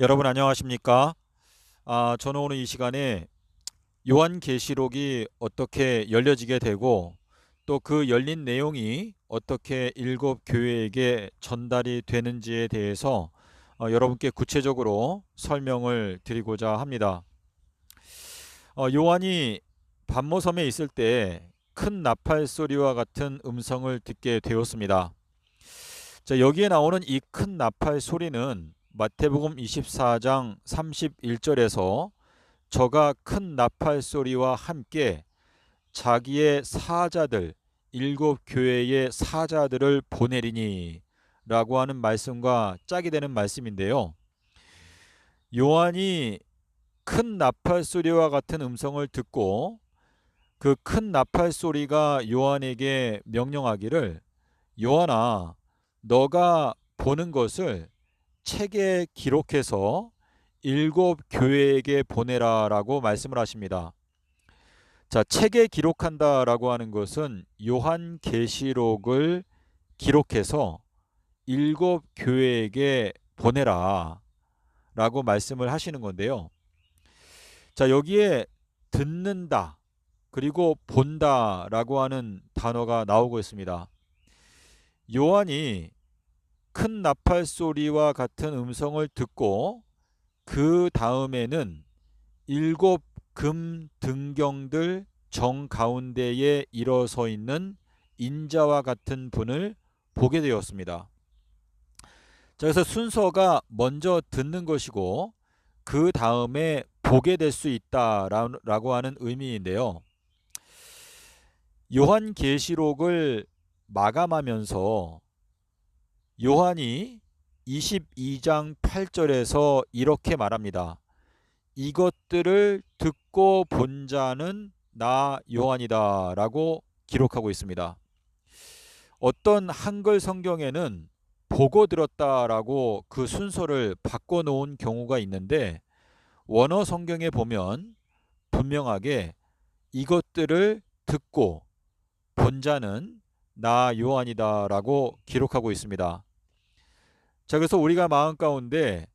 여러분 안녕하십니까? 저는 오늘 이 시간에 요한계시록이 어떻게 열려지게 되고 또 그 열린 내용이 어떻게 일곱 교회에게 전달이 되는지에 대해서 여러분께 구체적으로 설명을 드리고자 합니다. 요한이 반모섬에 있을 때 큰 나팔 소리와 같은 음성을 듣게 되었습니다. 자, 여기에 나오는 이 큰 나팔 소리는 마태복음 24장 31절에서 저가 큰 나팔 소리와 함께 자기의 사자들 일곱 교회의 사자들을 보내리니 라고 하는 말씀과 짝이 되는 말씀인데요. 요한이 큰 나팔 소리와 같은 음성을 듣고 그 큰 나팔 소리가 요한에게 명령하기를, 요한아, 너가 보는 것을 책에 기록해서 일곱 교회에게 보내라 라고 말씀을 하십니다. 자, 책에 기록한다라고 하는 것은 요한계시록을 기록해서 일곱 교회에게 보내라 라고 말씀을 하시는 건데요. 자, 여기에 듣는다 그리고 본다 라고 하는 단어가 나오고 있습니다. 요한이 큰 나팔 소리와 같은 음성을 듣고 그 다음에는 일곱 금 등경들 정 가운데에 일어서 있는 인자와 같은 분을 보게 되었습니다. 자, 그래서 순서가 먼저 듣는 것이고 그 다음에 보게 될 수 있다라고 하는 의미인데요. 요한계시록을 마감하면서 요한이 22장 8절에서 이렇게 말합니다. 이것들을 듣고 본 자는 나 요한이다 라고 기록하고 있습니다. 어떤 한글 성경에는 보고 들었다라고 그 순서를 바꿔놓은 경우가 있는데, 원어 성경에 보면 분명하게 이것들을 듣고 본 자는 나 요한이다 라고 기록하고 있습니다. 자, 그래서 우리가 마음 가운데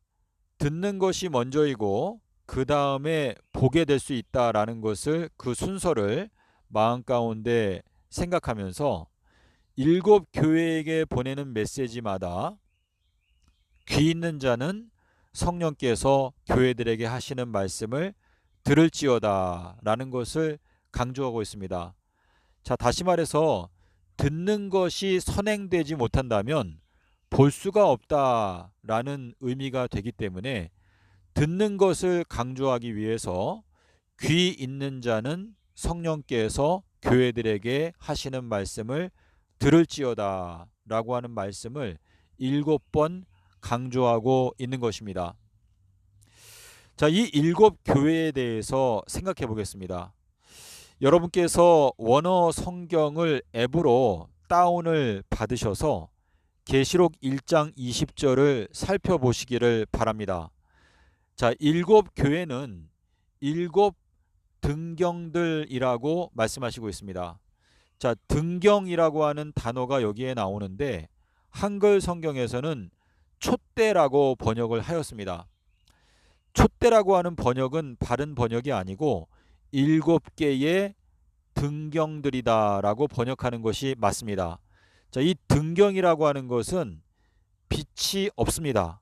듣는 것이 먼저이고 그 다음에 보게 될 수 있다라는 것을, 그 순서를 마음 가운데 생각하면서 일곱 교회에게 보내는 메시지마다 귀 있는 자는 성령께서 교회들에게 하시는 말씀을 들을지어다 라는 것을 강조하고 있습니다. 자, 다시 말해서 듣는 것이 선행되지 못한다면 볼 수가 없다라는 의미가 되기 때문에 듣는 것을 강조하기 위해서 귀 있는 자는 성령께서 교회들에게 하시는 말씀을 들을지어다 라고 하는 말씀을 7번 강조하고 있는 것입니다. 자, 이 일곱 교회에 대해서 생각해 보겠습니다. 여러분께서 원어 성경을 앱으로 다운을 받으셔서 계시록 1장 20절을 살펴보시기를 바랍니다. 자, 일곱 교회는 일곱 등경들이라고 말씀하시고 있습니다. 자, 등경이라고 하는 단어가 여기에 나오는데 한글 성경에서는 촛대라고 번역을 하였습니다. 촛대라고 하는 번역은 바른 번역이 아니고 일곱 개의 등경들이다라고 번역하는 것이 맞습니다. 자, 이 등경이라고 하는 것은 빛이 없습니다.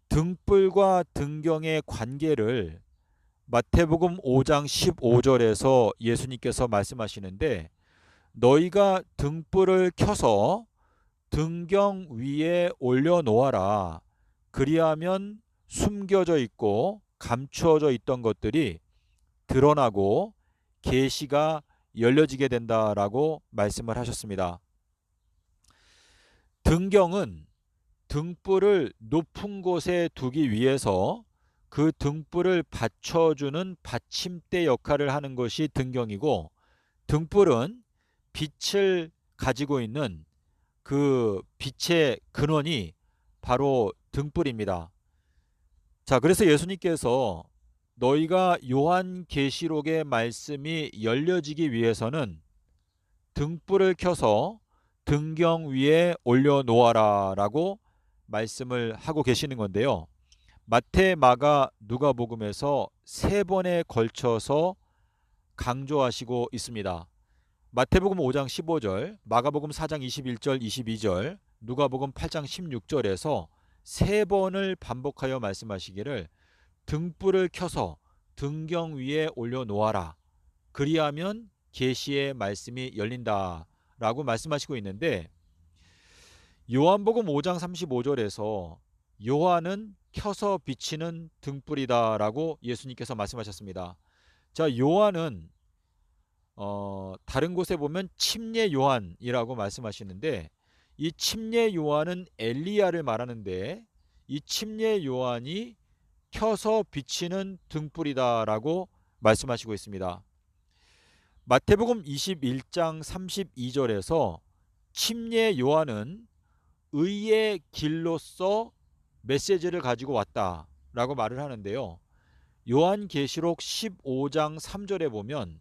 등불과 등경의 관계를 마태복음 5장 15절에서 예수님께서 말씀하시는데, 너희가 등불을 켜서 등경 위에 올려놓아라. 그리하면 숨겨져 있고 감추어져 있던 것들이 드러나고 계시가 열려지게 된다라고 말씀을 하셨습니다. 등경은 등불을 높은 곳에 두기 위해서 그 등불을 받쳐주는 받침대 역할을 하는 것이 등경이고, 등불은 빛을 가지고 있는 그 빛의 근원이 바로 등불입니다. 자, 그래서 예수님께서 너희가 요한계시록의 말씀이 열려지기 위해서는 등불을 켜서 등경 위에 올려놓아라 라고 말씀을 하고 계시는 건데요. 마태, 마가, 누가복음에서 세 번에 걸쳐서 강조하시고 있습니다. 마태복음 5장 15절, 마가복음 4장 21절, 22절, 누가복음 8장 16절에서 세 번을 반복하여 말씀하시기를 등불을 켜서 등경 위에 올려놓아라. 그리하면 계시의 말씀이 열린다 라고 말씀하시고 있는데, 요한복음 5장 35절에서 요한은 켜서 비치는 등불이다 라고 예수님께서 말씀하셨습니다. 자, 요한은 다른 곳에 보면 침례 요한이라고 말씀하시는데, 이 침례 요한은 엘리야를 말하는데, 이 침례 요한이 켜서 비치는 등불이다 라고 말씀하시고 있습니다. 마태복음 21장 32절에서 침례 요한은 의의 길로서 메시지를 가지고 왔다 라고 말을 하는데요. 요한계시록 15장 3절에 보면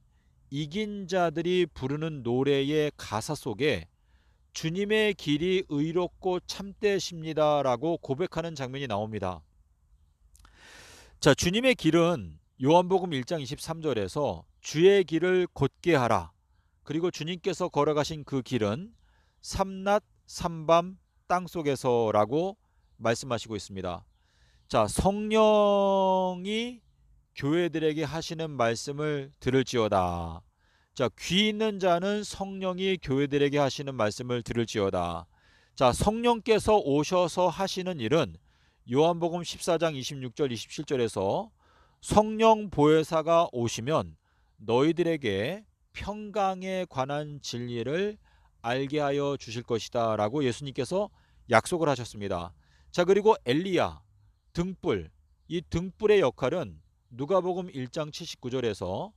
이긴 자들이 부르는 노래의 가사 속에 주님의 길이 의롭고 참되십니다 라고 고백하는 장면이 나옵니다. 자, 주님의 길은 요한복음 1장 23절에서 주의 길을 곧게 하라. 그리고 주님께서 걸어가신 그 길은 삼낮 삼밤 땅속에서라고 말씀하시고 있습니다. 자, 성령이 교회들에게 하시는 말씀을 들을지어다. 자, 귀 있는 자는 성령이 교회들에게 하시는 말씀을 들을지어다. 자, 성령께서 오셔서 하시는 일은 요한복음 14장 26절 27절에서 성령 보혜사가 오시면 너희들에게 평강에 관한 진리를 알게 하여 주실 것이다 라고 예수님께서 약속을 하셨습니다. 자, 그리고 엘리야, 등불, 이 등불의 역할은 누가복음 1장 79절에서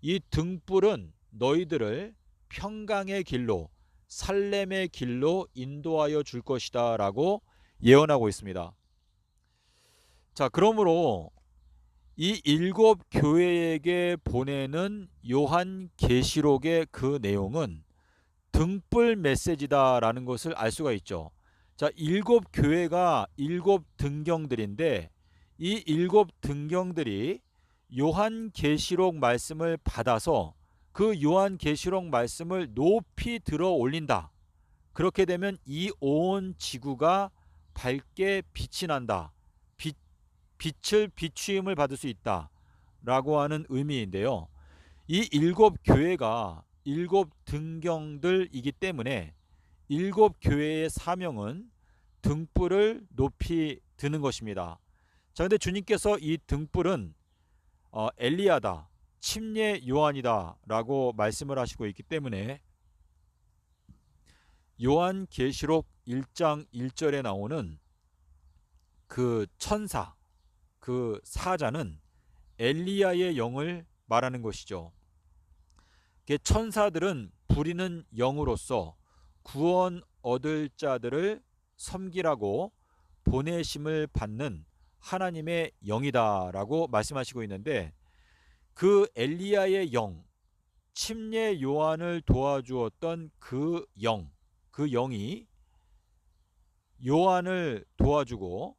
이 등불은 너희들을 평강의 길로 살렘의 길로 인도하여 줄 것이다 라고 예언하고 있습니다. 자, 그러므로 이 7교회에게 보내는 요한계시록의 그 내용은 등불 메시지다라는 것을 알 수가 있죠. 자, 7교회가 7등경들인데 이 7등경들이 요한계시록 말씀을 받아서 그 요한계시록 말씀을 높이 들어 올린다. 그렇게 되면 이 온 지구가 밝게 빛이 난다. 빛을 비추임을 받을 수 있다 라고 하는 의미인데요. 이 7교회가 7등경들이기 때문에 7교회의 사명은 등불을 높이 드는 것입니다. 자, 근데 주님께서 이 등불은 엘리야다, 침례 요한이다 라고 말씀을 하시고 있기 때문에 요한계시록 1장 1절에 나오는 그 천사, 그 사자는 엘리야의 영을 말하는 것이죠. 천사들은 부리는 영으로서 구원 얻을 자들을 섬기라고 보내심을 받는 하나님의 영이다 라고 말씀하시고 있는데, 그 엘리야의 영, 침례 요한을 도와주었던 그 영이 요한을 도와주고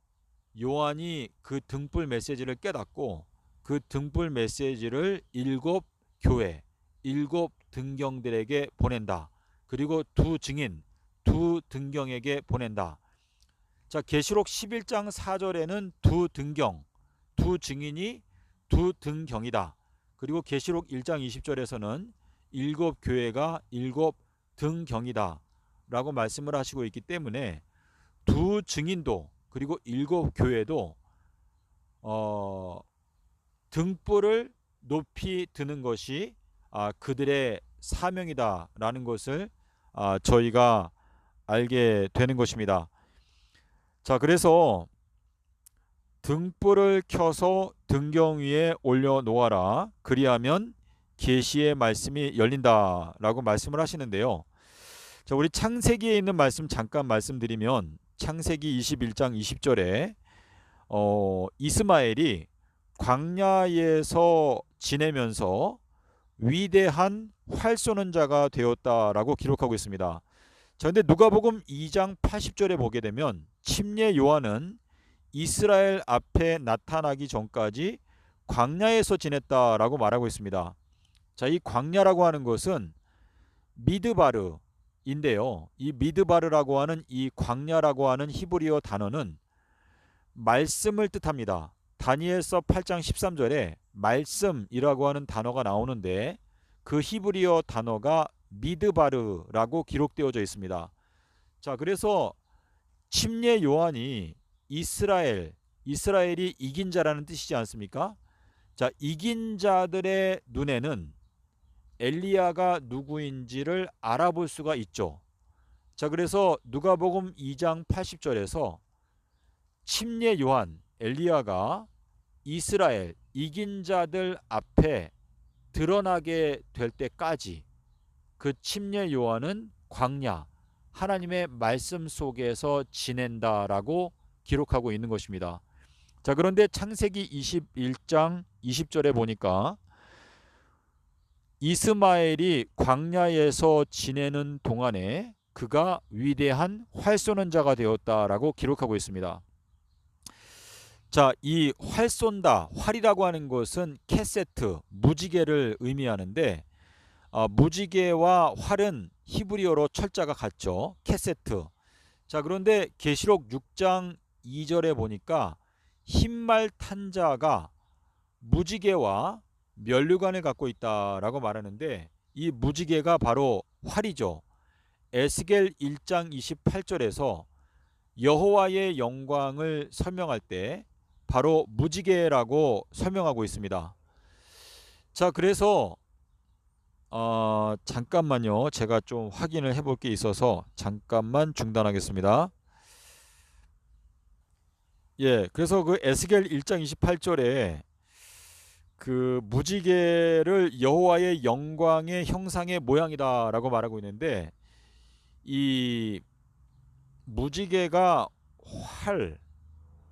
요한이 그 등불 메시지를 깨닫고 그 등불 메시지를 7교회, 7등경들에게 보낸다. 그리고 두 증인, 두 등경에게 보낸다. 자, 계시록 11장 4절에는 두 등경, 두 증인이 두 등경이다. 그리고 계시록 1장 20절에서는 7교회가 7등경이다 라고 말씀을 하시고 있기 때문에 두 증인도 그리고 7교회도 등불을 높이 드는 것이 그들의 사명이다 라는 것을 저희가 알게 되는 것입니다. 자, 그래서 등불을 켜서 등경 위에 올려놓아라. 그리하면 계시의 말씀이 열린다 라고 말씀을 하시는데요. 자, 우리 창세기에 있는 말씀 잠깐 말씀드리면 창세기 21장 20절에 이스마엘이 광야에서 지내면서 위대한 활 쏘는 자가 되었다라고 기록하고 있습니다. 자, 근데 누가복음 2장 80절에 보게 되면 침례 요한은 이스라엘 앞에 나타나기 전까지 광야에서 지냈다라고 말하고 있습니다. 자, 이 광야라고 하는 것은 미드바르인데요. 이 미드바르라고 하는 이 광야라고 하는 히브리어 단어는 말씀을 뜻합니다. 다니엘서 8장 13절에 말씀이라고 하는 단어가 나오는데 그 히브리어 단어가 미드바르라고 기록되어져 있습니다. 자, 그래서 침례 요한이 이스라엘이 이긴 자라는 뜻이지 않습니까? 자, 이긴 자들의 눈에는 엘리야가 누구인지를 알아볼 수가 있죠. 자, 그래서 누가복음 2장 80절에서 침례 요한 엘리야가 이스라엘 이긴 자들 앞에 드러나게 될 때까지 그 침례 요한은 광야 하나님의 말씀 속에서 지낸다라고 기록하고 있는 것입니다. 자, 그런데 창세기 21장 20절에 보니까 이스마엘이 광야에서 지내는 동안에 그가 위대한 활 쏘는 자가 되었다라고 기록하고 있습니다. 자, 이 활 쏜다, 활이라고 하는 것은 캐세트, 무지개를 의미하는데 무지개와 활은 히브리어로 철자가 같죠. 캐세트. 자, 그런데 계시록 6장 2절에 보니까 흰말 탄 자가 무지개와 면류관을 갖고 있다라고 말하는데 이 무지개가 바로 활이죠. 에스겔 1장 28절에서 여호와의 영광을 설명할 때 바로 무지개라고 설명하고 있습니다. 자, 그래서 잠깐만요. 제가 좀 확인을 해볼 게 있어서 잠깐만 중단하겠습니다. 예, 그래서 그 에스겔 1장 28절에 그 무지개를 여호와의 영광의 형상의 모양이다라고 말하고 있는데 이 무지개가 활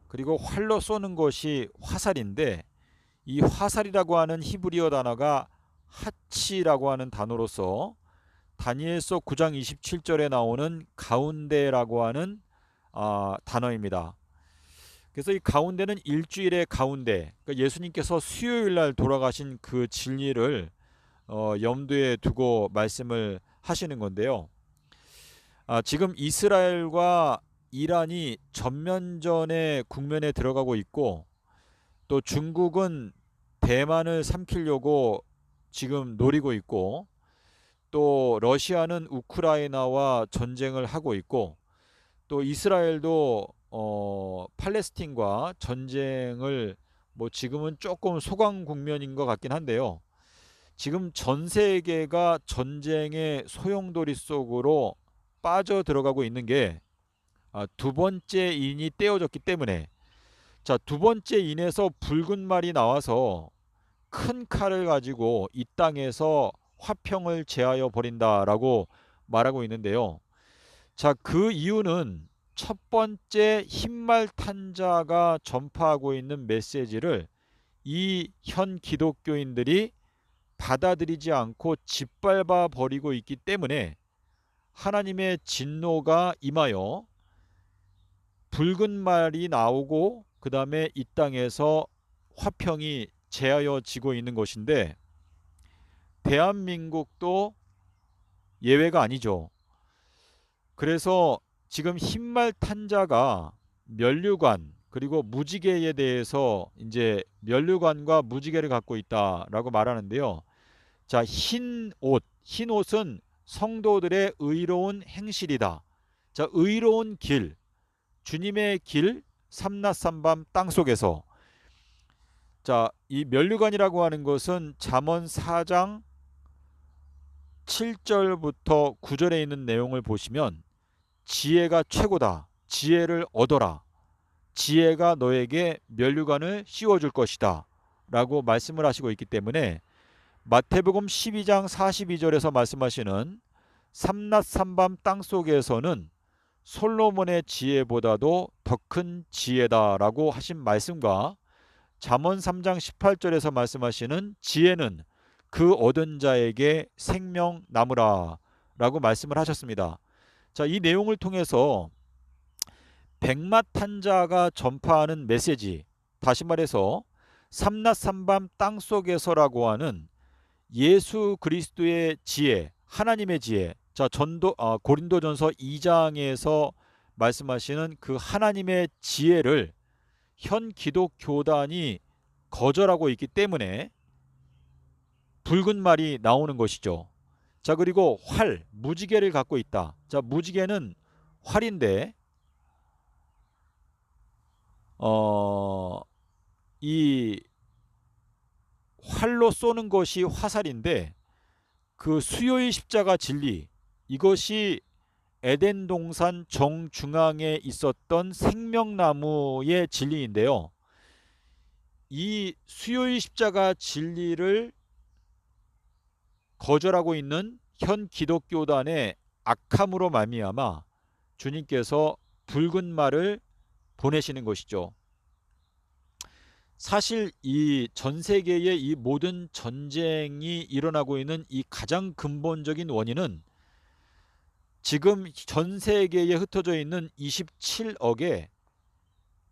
그리고 활로 쏘는 것이 화살인데 이 화살이라고 하는 히브리어 단어가 하치라고 하는 단어로서 다니엘서 9장 27절에 나오는 가운데라고 하는 단어입니다. 그래서 이 가운데는 일주일의 가운데, 그러니까 예수님께서 수요일 날 돌아가신 그 진리를 염두에 두고 말씀을 하시는 건데요. 지금 이스라엘과 이란이 전면전의 국면에 들어가고 있고 또 중국은 대만을 삼키려고 지금 노리고 있고 또 러시아는 우크라이나와 전쟁을 하고 있고 또 이스라엘도 팔레스틴과 전쟁을 뭐 지금은 조금 소강 국면인 것 같긴 한데요. 지금 전 세계가 전쟁의 소용돌이 속으로 빠져 들어가고 있는 게 두 번째 인이 떼어졌기 때문에 자, 두 번째 인에서 붉은 말이 나와서 큰 칼을 가지고 이 땅에서 화평을 제하여 버린다라고 말하고 있는데요. 자, 그 이유는 첫 번째 흰말 탄 자가 전파하고 있는 메시지를 이 현 기독교인들이 받아들이지 않고 짓밟아 버리고 있기 때문에 하나님의 진노가 임하여 붉은 말이 나오고 그 다음에 이 땅에서 화평이 제하여지고 있는 것인데 대한민국도 예외가 아니죠. 그래서 지금 흰말 탄 자가 면류관 그리고 무지개에 대해서 이제 면류관과 무지개를 갖고 있다라고 말하는데요. 자, 흰 옷은 성도들의 의로운 행실이다. 자, 의로운 길, 주님의 길, 삼낮삼밤 땅속에서 자, 이 면류관이라고 하는 것은 잠언 4장 7절부터 9절에 있는 내용을 보시면 지혜가 최고다. 지혜를 얻어라. 지혜가 너에게 면류관을 씌워줄 것이다. 라고 말씀을 하시고 있기 때문에 마태복음 12장 42절에서 말씀하시는 삼낮삼밤 땅속에서는 솔로몬의 지혜보다도 더 큰 지혜다라고 하신 말씀과 잠언 3장 18절에서 말씀하시는 지혜는 그 얻은 자에게 생명나무라 라고 말씀을 하셨습니다. 자, 이 내용을 통해서 백마탄자가 전파하는 메시지, 다시 말해서 삼낮 삼밤 땅속에서라고 하는 예수 그리스도의 지혜, 하나님의 지혜. 자, 고린도전서 2장에서 말씀하시는 그 하나님의 지혜를 현 기독교단이 거절하고 있기 때문에 붉은 말이 나오는 것이죠. 자, 그리고 활, 무지개를 갖고 있다. 자, 무지개는 활인데 이 활로 쏘는 것이 화살인데 그 수요의 십자가 진리, 이것이 에덴 동산 정중앙에 있었던 생명나무의 진리인데요. 이 수요의 십자가 진리를 거절하고 있는 현 기독교단의 악함으로 말미암아 주님께서 붉은 말을 보내시는 것이죠. 사실 이 전 세계의 이 모든 전쟁이 일어나고 있는 이 가장 근본적인 원인은 지금 전 세계에 흩어져 있는 27억의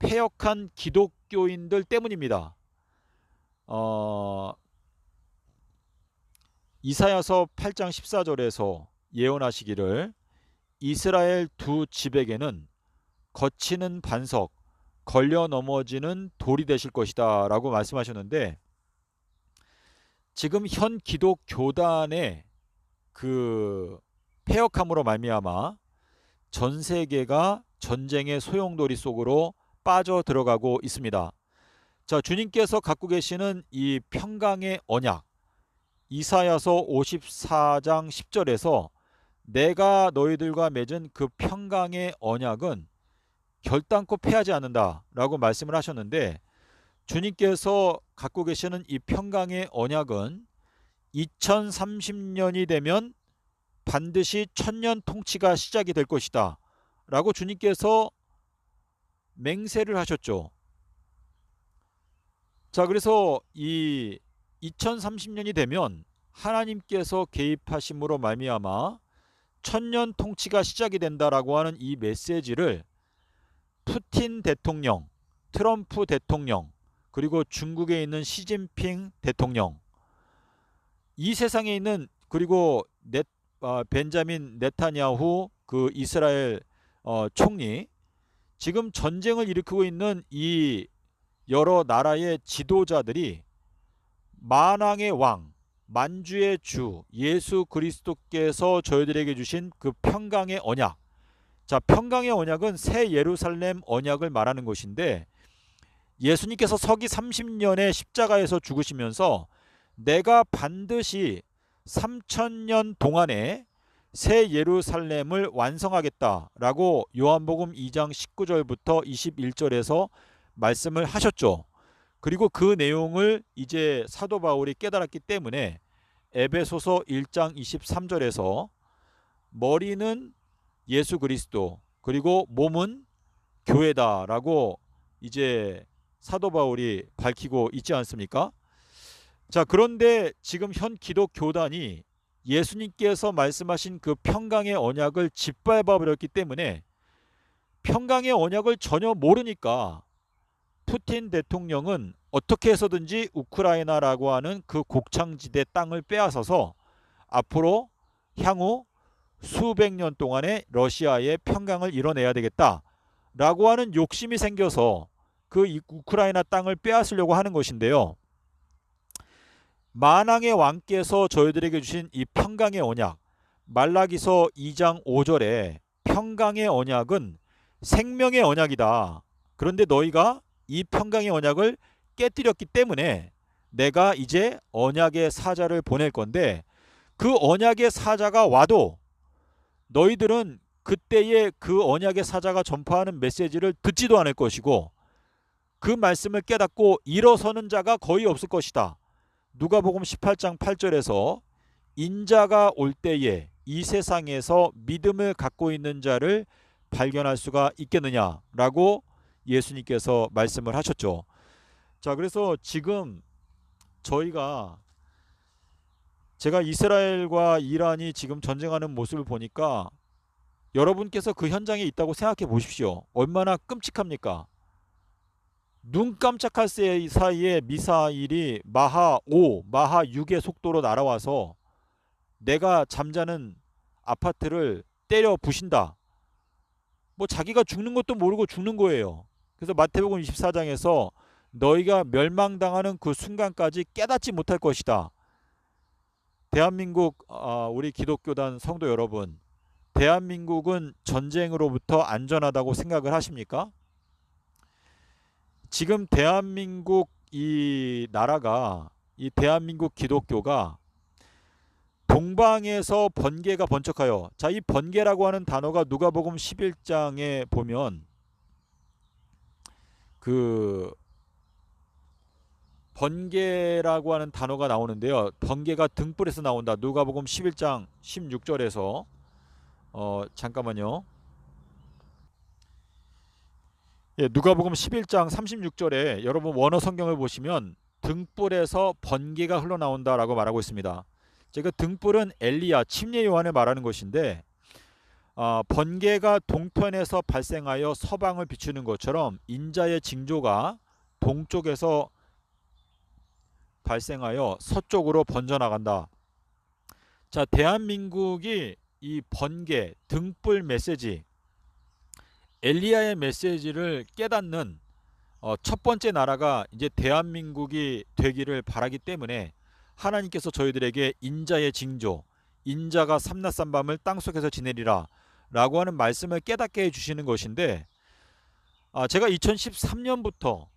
패역한 기독교인들 때문입니다. 이사야서 8장 14절에서 예언하시기를 이스라엘 두 집에게는 거치는 반석, 걸려 넘어지는 돌이 되실 것이다 라고 말씀하셨는데, 지금 현 기독교단의 그 패역함으로 말미암아 전 세계가 전쟁의 소용돌이 속으로 빠져 들어가고 있습니다. 자, 주님께서 갖고 계시는 이 평강의 언약, 이사야서 54장 10절에서 내가 너희들과 맺은 그 평강의 언약은 결단코 패하지 않는다 라고 말씀을 하셨는데, 주님께서 갖고 계시는 이 평강의 언약은 2030년이 되면 반드시 천년 통치가 시작이 될 것이다 라고 주님께서 맹세를 하셨죠. 자, 그래서 이 2030년이 되면 하나님께서 개입하심으로 말미암아 천년 통치가 시작이 된다라고 하는 이 메시지를 푸틴 대통령, 트럼프 대통령, 그리고 중국에 있는 시진핑 대통령, 이 세상에 있는, 그리고 벤자민 네타냐후 그 이스라엘 총리, 지금 전쟁을 일으키고 있는 이 여러 나라의 지도자들이 만왕의 왕, 만주의 주 예수 그리스도께서 저희들에게 주신 그 평강의 언약. 자, 평강의 언약은 새 예루살렘 언약을 말하는 것인데, 예수님께서 서기 30년에 십자가에서 죽으시면서 내가 반드시 3000년 동안에 새 예루살렘을 완성하겠다라고 요한복음 2장 19절부터 21절에서 말씀을 하셨죠. 그리고 그 내용을 이제 사도 바울이 깨달았기 때문에 에베소서 1장 23절에서 머리는 예수 그리스도, 그리고 몸은 교회다라고 이제 사도 바울이 밝히고 있지 않습니까? 자, 그런데 지금 현 기독교단이 예수님께서 말씀하신 그 평강의 언약을 짓밟아 버렸기 때문에, 평강의 언약을 전혀 모르니까 푸틴 대통령은 어떻게 해서든지 우크라이나라고 하는 그 곡창지대 땅을 빼앗아서 앞으로 향후 수백 년 동안의 러시아의 평강을 이뤄내야 되겠다라고 하는 욕심이 생겨서 그 우크라이나 땅을 빼앗으려고 하는 것인데요. 만왕의 왕께서 저희들에게 주신 이 평강의 언약, 말라기서 2장 5절에 평강의 언약은 생명의 언약이다. 그런데 너희가 이 평강의 언약을 깨뜨렸기 때문에 내가 이제 언약의 사자를 보낼 건데, 그 언약의 사자가 와도 너희들은 그때의 그 언약의 사자가 전파하는 메시지를 듣지도 않을 것이고, 그 말씀을 깨닫고 일어서는 자가 거의 없을 것이다. 누가복음 18장 8절에서 인자가 올 때에 이 세상에서 믿음을 갖고 있는 자를 발견할 수가 있겠느냐라고 예수님께서 말씀을 하셨죠. 자, 그래서 지금 제가 이스라엘과 이란이 지금 전쟁하는 모습을 보니까 여러분께서 그 현장에 있다고 생각해 보십시오. 얼마나 끔찍합니까? 눈 깜짝할 사이에 미사일이 마하 5, 마하 6의 속도로 날아와서 내가 잠자는 아파트를 때려 부신다. 뭐 자기가 죽는 것도 모르고 죽는 거예요. 그래서 마태복음 24장에서 너희가 멸망당하는 그 순간까지 깨닫지 못할 것이다. 대한민국 우리 기독교단 성도 여러분, 대한민국은 전쟁으로부터 안전하다고 생각을 하십니까? 지금 대한민국 이 나라가, 이 대한민국 기독교가 동방에서 번개가 번쩍하여, 자, 이 번개라고 하는 단어가 누가복음 11장에 보면 그 번개라고 하는 단어가 나오는데요. 번개가 등불에서 나온다. 누가복음 11장 16절에서 잠깐만요. 예, 누가복음 11장 36절에 여러분 원어 성경을 보시면 등불에서 번개가 흘러나온다라고 말하고 있습니다. 제가 등불은 엘리야, 침례 요한을 말하는 것인데 번개가 동편에서 발생하여 서방을 비추는 것처럼 인자의 징조가 동쪽에서 발생하여 서쪽으로 번져나간다. 자, 대한민국이 이 번개, 등불 메시지, 엘리야의 메시지를 깨닫는 첫 번째 나라가 이제 대한민국이 되기를 바라기 때문에 하나님께서 저희들에게 인자의 징조, 인자가 삼낮 밤을 땅속에서 지내리라 라고 하는 말씀을 깨닫게 해주시는 것인데, 제가 2013년부터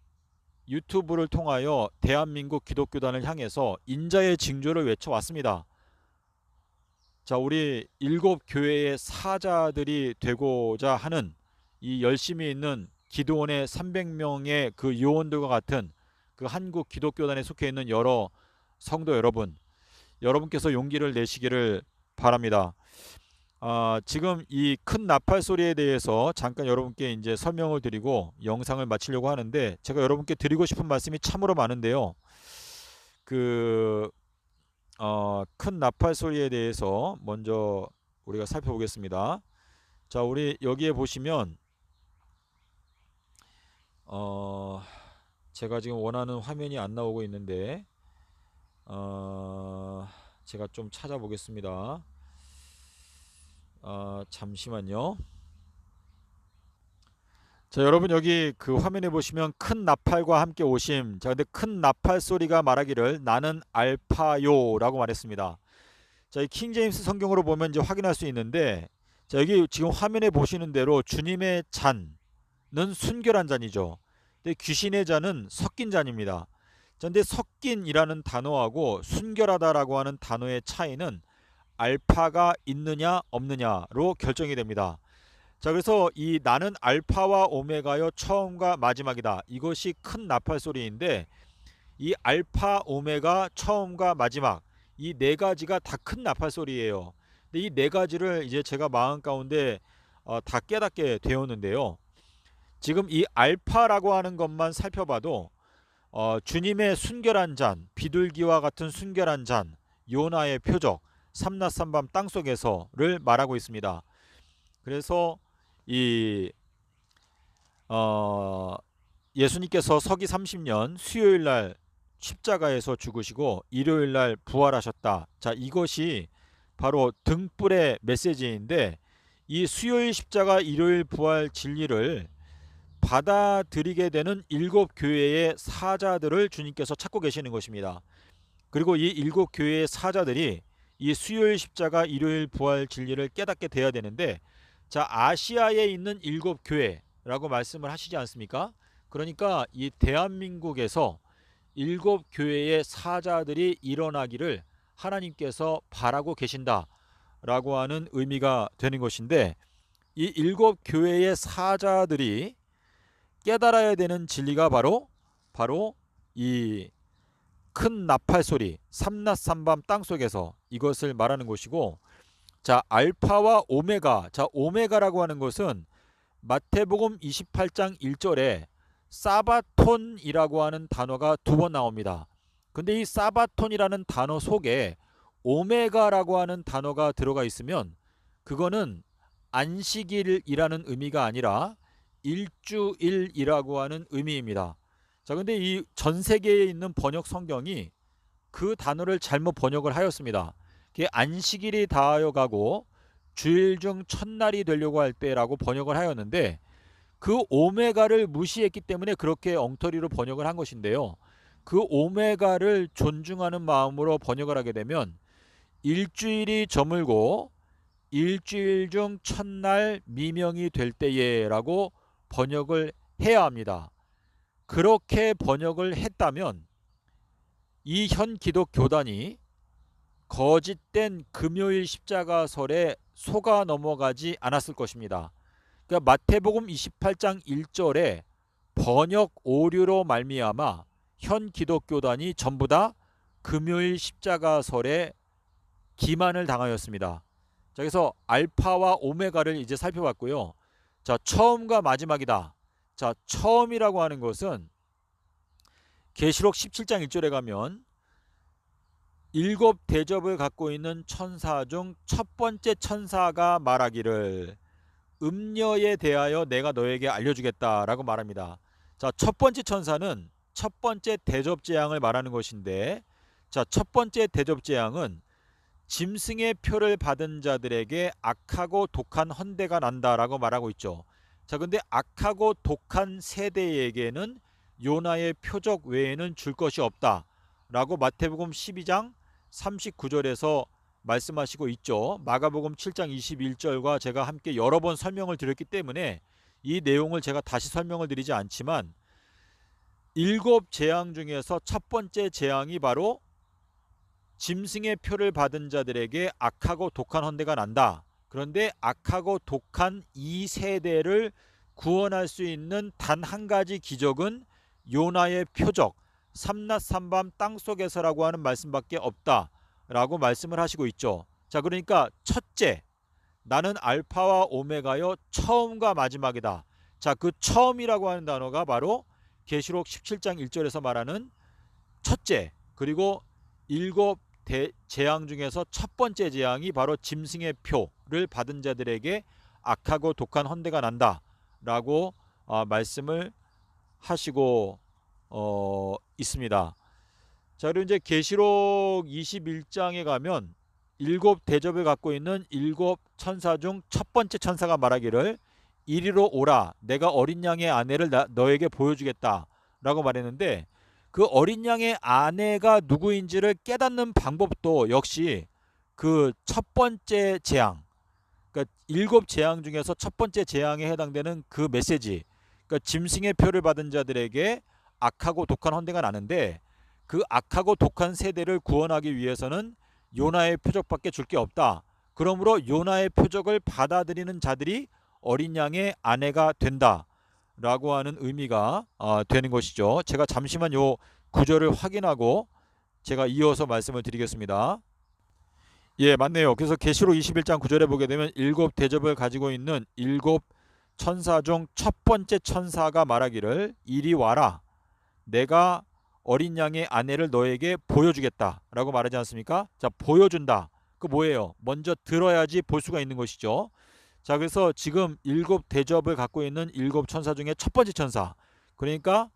유튜브를 통하여 대한민국 기독교단을 향해서 인자의 징조를 외쳐왔습니다. 자, 우리 7교회의 사자들이 되고자 하는 이 열심히 있는 기도원의 300명의 그 요원들과 같은 그 한국 기독교단에 속해 있는 여러 성도 여러분, 여러분께서 용기를 내시기를 바랍니다. 지금 이 큰 나팔 소리에 대해서 잠깐 여러분께 이제 설명을 드리고 영상을 마치려고 하는데, 제가 여러분께 드리고 싶은 말씀이 참으로 많은데요. 큰 나팔 소리에 대해서 먼저 우리가 살펴보겠습니다. 자, 우리 여기에 보시면 제가 지금 원하는 화면이 안 나오고 있는데 제가 좀 찾아보겠습니다. 잠시만요. 자, 여러분 여기 그 화면에 보시면 큰 나팔과 함께 오심. 자, 근데 큰 나팔 소리가 말하기를 나는 알파요 라고 말했습니다. 자, 이 킹제임스 성경으로 보면 이제 확인할 수 있는데, 자, 여기 지금 화면에 보시는 대로 주님의 잔은 순결한 잔이죠. 근데 귀신의 잔은 섞인 잔입니다. 자, 근데 섞인이라는 단어하고 순결하다라고 하는 단어의 차이는 알파가 있느냐 없느냐로 결정이 됩니다. 자, 그래서 이 나는 알파와 오메가여 처음과 마지막이다. 이것이 큰 나팔 소리인데, 이 알파, 오메가, 처음과 마지막, 이 네 가지가 다 큰 나팔 소리예요. 근데 이 네 가지를 이제 제가 마음 가운데 다 깨닫게 되었는데요. 지금 이 알파라고 하는 것만 살펴봐도 주님의 순결한 잔, 비둘기와 같은 순결한 잔, 요나의 표적, 삼낮 삼밤 땅속에서를 말하고 있습니다. 그래서 이 예수님께서 서기 30년 수요일날 십자가에서 죽으시고 일요일날 부활하셨다. 자, 이것이 바로 등불의 메시지인데, 이 수요일 십자가 일요일 부활 진리를 받아들이게 되는 7교회의 사자들을 주님께서 찾고 계시는 것입니다. 그리고 이 7교회의 사자들이 이 수요일 십자가 일요일 부활 진리를 깨닫게 돼야 되는데, 자, 아시아에 있는 7교회라고 말씀을 하시지 않습니까? 그러니까 이 대한민국에서 7교회의 사자들이 일어나기를 하나님께서 바라고 계신다라고 하는 의미가 되는 것인데, 이 7교회의 사자들이 깨달아야 되는 진리가 바로 이 큰 나팔 소리, 삼낮 삼밤 땅속에서, 이것을 말하는 것이고, 자, 알파와 오메가. 자, 오메가라고 하는 것은 마태복음 28장 1절에 사바톤이라고 하는 단어가 2번 나옵니다. 근데 이 사바톤이라는 단어 속에 오메가라고 하는 단어가 들어가 있으면 그거는 안식일이라는 의미가 아니라 일주일이라고 하는 의미입니다. 자, 근데 이 전 세계에 있는 번역 성경이 그 단어를 잘못 번역을 하였습니다. 그게 안식일이 다하여 가고 주일 중 첫날이 되려고 할 때라고 번역을 하였는데, 그 오메가를 무시했기 때문에 그렇게 엉터리로 번역을 한 것인데요. 그 오메가를 존중하는 마음으로 번역을 하게 되면 일주일이 저물고 일주일 중 첫날 미명이 될 때에 라고 번역을 해야 합니다. 그렇게 번역을 했다면 이 현 기독 교단이 거짓된 금요일 십자가설에 속아 넘어가지 않았을 것입니다. 그러니까 마태복음 28장 1절에 번역 오류로 말미암아 현 기독교단이 전부 다 금요일 십자가설에 기만을 당하였습니다. 자, 그래서 알파와 오메가를 이제 살펴봤고요. 자, 처음과 마지막이다. 자, 처음이라고 하는 것은 계시록 17장 1절에 가면 일곱 대접을 갖고 있는 천사 중 첫 번째 천사가 말하기를 음녀에 대하여 내가 너에게 알려주겠다라고 말합니다. 자, 첫 번째 천사는 첫 번째 대접 재앙을 말하는 것인데, 자, 첫 번째 대접 재앙은 짐승의 표를 받은 자들에게 악하고 독한 헌대가 난다라고 말하고 있죠. 자, 근데 악하고 독한 세대에게는 요나의 표적 외에는 줄 것이 없다라고 마태복음 12장 39절에서 말씀하시고 있죠. 마가복음 7장 21절과 제가 함께 여러 번 설명을 드렸기 때문에 이 내용을 제가 다시 설명을 드리지 않지만, 일곱 재앙 중에서 첫 번째 재앙이 바로 짐승의 표를 받은 자들에게 악하고 독한 헌대가 난다. 그런데 악하고 독한 이 세대를 구원할 수 있는 단 한 가지 기적은 요나의 표적, 삼낮 삼밤 땅속에서라고 하는 말씀밖에 없다라고 말씀을 하시고 있죠. 자, 그러니까 첫째, 나는 알파와 오메가여 처음과 마지막이다. 자, 그 처음이라고 하는 단어가 바로 계시록 17장 1절에서 말하는 첫째, 그리고 일곱 재앙 중에서 첫 번째 재앙이 바로 짐승의 표를 받은 자들에게 악하고 독한 헌대가 난다라고 말씀을 하시고 있습니다. 자, 그리고 이제 계시록 21장에 가면 일곱 대접을 갖고 있는 일곱 천사 중 첫 번째 천사가 말하기를 이리로 오라, 내가 어린 양의 아내를 너에게 보여주겠다라고 말했는데, 그 어린 양의 아내가 누구인지를 깨닫는 방법도 역시 그 첫 번째 재앙, 그러니까 일곱 재앙 중에서 첫 번째 재앙에 해당되는 그 메시지, 그러니까 짐승의 표를 받은 자들에게 악하고 독한 헌대가 나는데, 그 악하고 독한 세대를 구원하기 위해서는 요나의 표적밖에 줄 게 없다. 그러므로 요나의 표적을 받아들이는 자들이 어린 양의 아내가 된다라고 하는 의미가 되는 것이죠. 제가 잠시만 요 구절을 확인하고 제가 이어서 말씀을 드리겠습니다. 예, 맞네요. 그래서 계시록 21장 9절에 보게 되면 일곱 대접을 가지고 있는 일곱 천사 중 첫 번째 천사가 말하기를 이리 와라, 내가 어린 양의 아내를 너에게 보여주겠다라고 말하지 않습니까? 자, 보여준다. 그 뭐예요? 먼저 들어야지 볼 수가 있는 것이죠. 자, 그래서 지금 일곱 대접을 갖고 있는 일곱 천사 중에 첫 번째 천사, 그러니까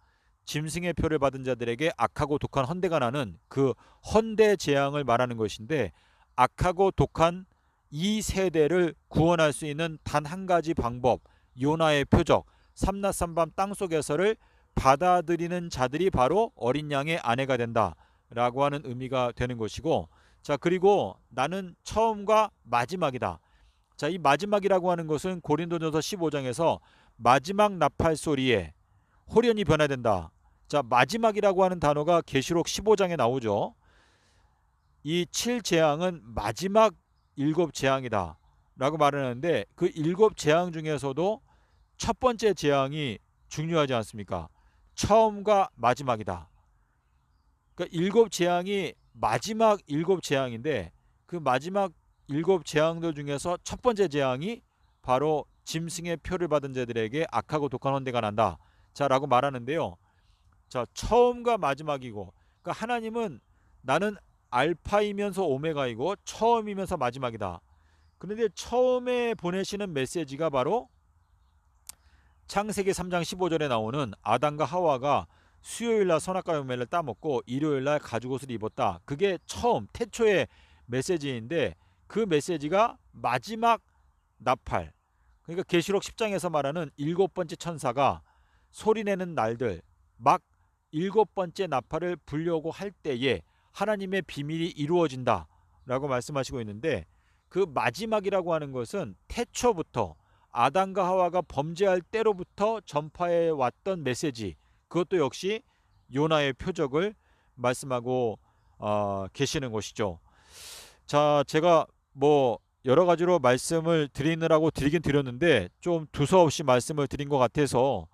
짐승의 표를 받은 자들에게 악하고 독한 헌대가 나는 그 헌대 재앙을 말하는 것인데, 악하고 독한 이 세대를 구원할 수 있는 단 한 가지 방법, 요나의 표적, 삼낮 삼밤 땅속에서를 받아들이는 자들이 바로 어린 양의 아내가 된다라고 하는 의미가 되는 것이고, 자, 그리고 나는 처음과 마지막이다. 자, 이 마지막이라고 하는 것은 고린도전서 15장에서 마지막 나팔 소리에 홀연히 변화된다. 자, 마지막이라고 하는 단어가 계시록 15장에 나오죠. 이 7재앙은 마지막 일곱 재앙이다 라고 말을 하는데, 그 일곱 재앙 중에서도 첫 번째 재앙이 중요하지 않습니까? 처음과 마지막이다. 그러니까 일곱 재앙이 마지막 일곱 재앙인데, 그 마지막 일곱 재앙들 중에서 첫 번째 재앙이 바로 짐승의 표를 받은 자들에게 악하고 독한 헌대가 난다. 자, 라고 말하는데요. 자, 처음과 마지막이고, 그러니까 하나님은 나는 알파이면서 오메가이고 처음이면서 마지막이다. 그런데 처음에 보내시는 메시지가 바로 창세기 3장 15절에 나오는 아담과 하와가 수요일날 선악과 열매를 따먹고 일요일날 가죽옷을 입었다. 그게 처음 태초의 메시지인데 그 메시지가 마지막 나팔, 그러니까 계시록 10장에서 말하는 일곱 번째 천사가 소리내는 날들, 막 일곱 번째 나팔을 불려고 할 때에 하나님의 비밀이 이루어진다 라고 말씀하시고 있는데, 그 마지막이라고 하는 것은 태초부터 아담과 하와가 범죄할 때로부터 전파해 왔던 메시지, 그것도 역시 요나의 표적을 말씀하고 계시는 것이죠. 자, 제가 뭐 여러 가지로 말씀을 드리느라고 드리긴 드렸는데 좀 두서없이 말씀을 드린 것 같아서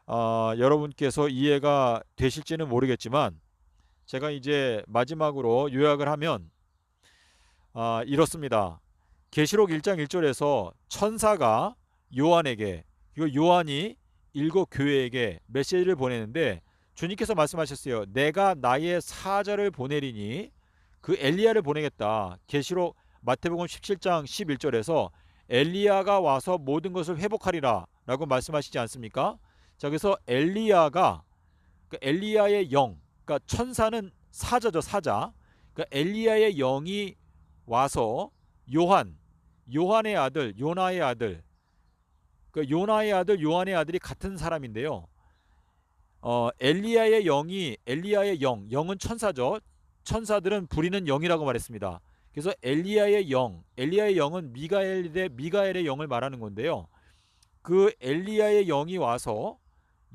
여러분께서 이해가 되실지는 모르겠지만, 제가 이제 마지막으로 요약을 하면 이렇습니다. 계시록 1장 1절에서 천사가 요한에게, 그리고 요한이 일곱 교회에게 메시지를 보내는데 주님께서 말씀하셨어요. 내가 나의 사자를 보내리니 그 엘리야를 보내겠다. 계시록 마태복음 17장 11절에서 엘리야가 와서 모든 것을 회복하리라 라고 말씀하시지 않습니까? 자, 그래서 엘리야가, 그러니까 엘리야의 영, 그러니까 천사는 사자죠, 사자. 그러니까 엘리야의 영이 와서 요한의 아들, 요나의 아들, 그 요나의 아들, 요한의 아들이 같은 사람인데요. 엘리야의 영은 천사죠. 천사들은 부리는 영이라고 말했습니다. 그래서 엘리야의 영은 미가엘의 영을 말하는 건데요. 그 엘리야의 영이 와서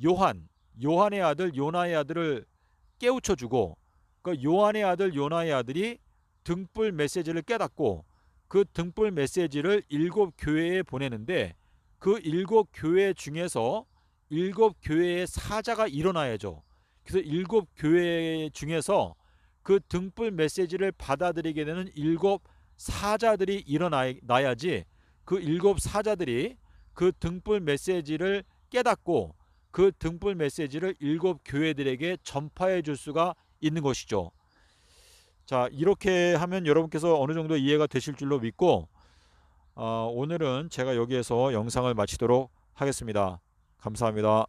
요한의 아들, 요나의 아들을 깨우쳐주고, 그 요한의 아들, 요나의 아들이 등불 메시지를 깨닫고 그 등불 메시지를 일곱 교회에 보내는데, 그 일곱 교회 중에서 일곱 교회의 사자가 일어나야죠. 그래서 일곱 교회 중에서 그 등불 메시지를 받아들이게 되는 일곱 사자들이 일어나야지, 그 일곱 사자들이 그 등불 메시지를 깨닫고 그 등불 메시지를 일곱 교회들에게 전파해 줄 수가 있는 것이죠. 자, 이렇게 하면 여러분께서 어느 정도 이해가 되실 줄로 믿고 오늘은 제가 여기에서 영상을 마치도록 하겠습니다. 감사합니다.